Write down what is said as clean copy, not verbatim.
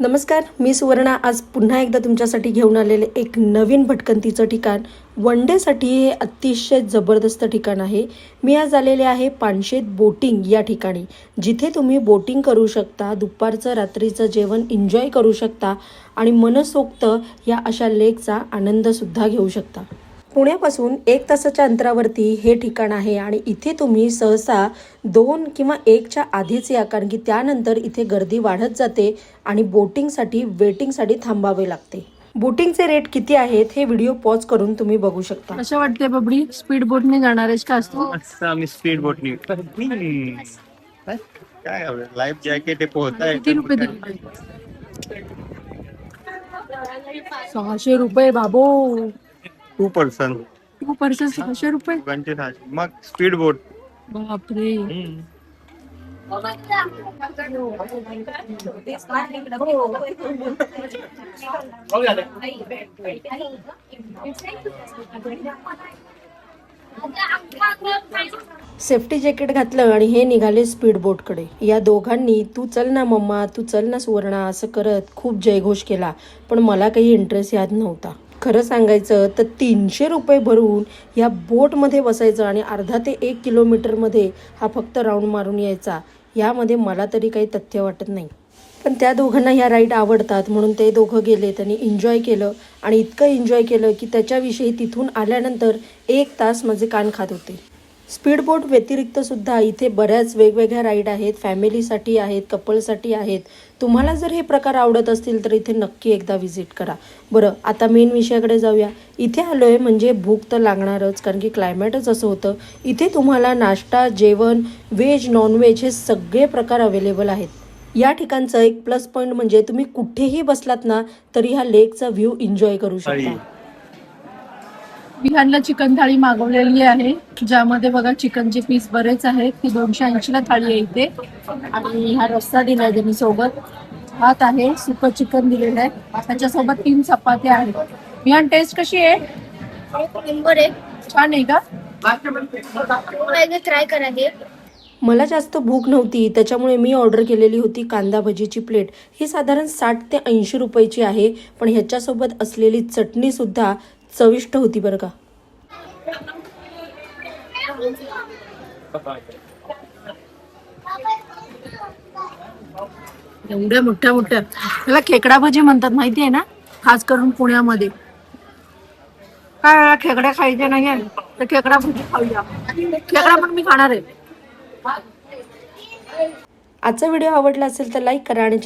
नमस्कार, मी सुवर्णा आज पुन्हा एकदा तुमच्यासाठी घेऊन आलेले एक नवीन भटकंतीचं ठिकाण. वन डेसाठी हे अतिशय जबरदस्त ठिकाण आहे. मी आज आलेले आहे पानशेत बोटिंग या ठिकाणी, जिथे तुम्ही बोटिंग करू शकता, दुपारचं रात्रीचं जेवण एन्जॉय करू शकता आणि मनसोक्त या अशा लेकचा आनंदसुद्धा घेऊ शकता. पुण्यापासून 1 तासाच्या अंतरावरती हे ठिकाण आहे आणि इथे तुम्ही सहसा 2 किंवा 1च्या आधीच या, कारण की त्यानंतर इथे गर्दी वाढत जाते आणि बोटिंगसाठी वेटिंगसाठी थांबावे लागते. बोटिंगचे रेट किती आहेत हे व्हिडिओ पॉज करून तुम्ही बघू शकता. असं वाटतंय बबडी स्पीड बोटने जाणार आहेस का? असतो अच्छा आम्ही स्पीड बोटनी काय लाईफ जॅकेट आहे पोहताय. किती रुपये दिले? 600 रुपये बाबो. 2 पर्सन 2 पर्सन 600 रुपये. मग स्पीड बोट. बापरे. सेफ्टी जॅकेट घातलं आणि हे निघाले स्पीड बोटकडे. या दोघांनी तू चल ना मम्मा, तू चल ना सुवर्णा असं करत खूप जयघोष केला, पण मला काही इंटरेस्ट यात नव्हता. खरं सांगायचं तर 300 रुपये भरून या बोटमध्ये बसायचं आणि अर्धा ते 1 किलोमीटरमध्ये हा फक्त राऊंड मारून यायचा. यामध्ये मला तरी काही तथ्य वाटत नाही, पण त्या दोघांना ह्या राईड आवडतात म्हणून ते दोघं गेले. त्यांनी एन्जॉय केलं आणि इतकं एन्जॉय केलं की त्याच्याविषयी तिथून आल्यानंतर 1 तास माझे कान खात होते. स्पीड बोट व्यतिरिक्त सुद्धा इथे बऱ्याच वेगवेगळ्या राईड आहेत. फॅमिलीसाठी आहेत, कपलसाठी आहेत. तुम्हाला जर हे प्रकार आवडत असतील तर इथे नक्की एकदा व्हिजिट करा. बरं, आता मेन विषयाकडे जाऊया. इथे आलोय म्हणजे भूक तर लागणारच, कारण की क्लायमेटच असं होतं. इथे तुम्हाला नाश्ता, जेवण, व्हेज, नॉनव्हेज हे सगळे प्रकार अवेलेबल आहेत. या ठिकाणचं एक प्लस पॉईंट म्हणजे तुम्ही कुठेही बसलात ना तरी हा लेकचा व्ह्यू एन्जॉय करू शकता. विहानला चिकन थाळी मागवलेली आहे, ज्यामध्ये बघा चिकनचे पीस बरेच आहेत. ती 280ला थाळी आहे इथे. आणि हा रस्सा दिलाय त्यांनी सोबत. भात आहे, सुकं चिकन दिलेलं आहे, त्याच्यासोबत 3 चपात्या आहेत. विहान टेस्ट कशी आहे? नंबर आहे. छान आहे का? ट्राय करायचे. मला जास्त भूक नव्हती, त्याच्यामुळे मी ऑर्डर केलेली होती कांदा भजीची प्लेट. ही साधारण 60 ते 80 रुपयाची आहे, पण ह्याच्यासोबत असलेली चटणी सुद्धा चविष्ट होती बरं का. एवढ्या मोठ्या मोठ्या त्याला खेकडा भजी म्हणतात, माहिती आहे ना, खास करून पुण्यामध्ये. काय खेकड्या खायचे नाही तर खेकडा भजी खाऊया. खेकडा पण मी खाणार आहे. आजचा व्हिडिओ आवडला असेल तर लाईक करा आणि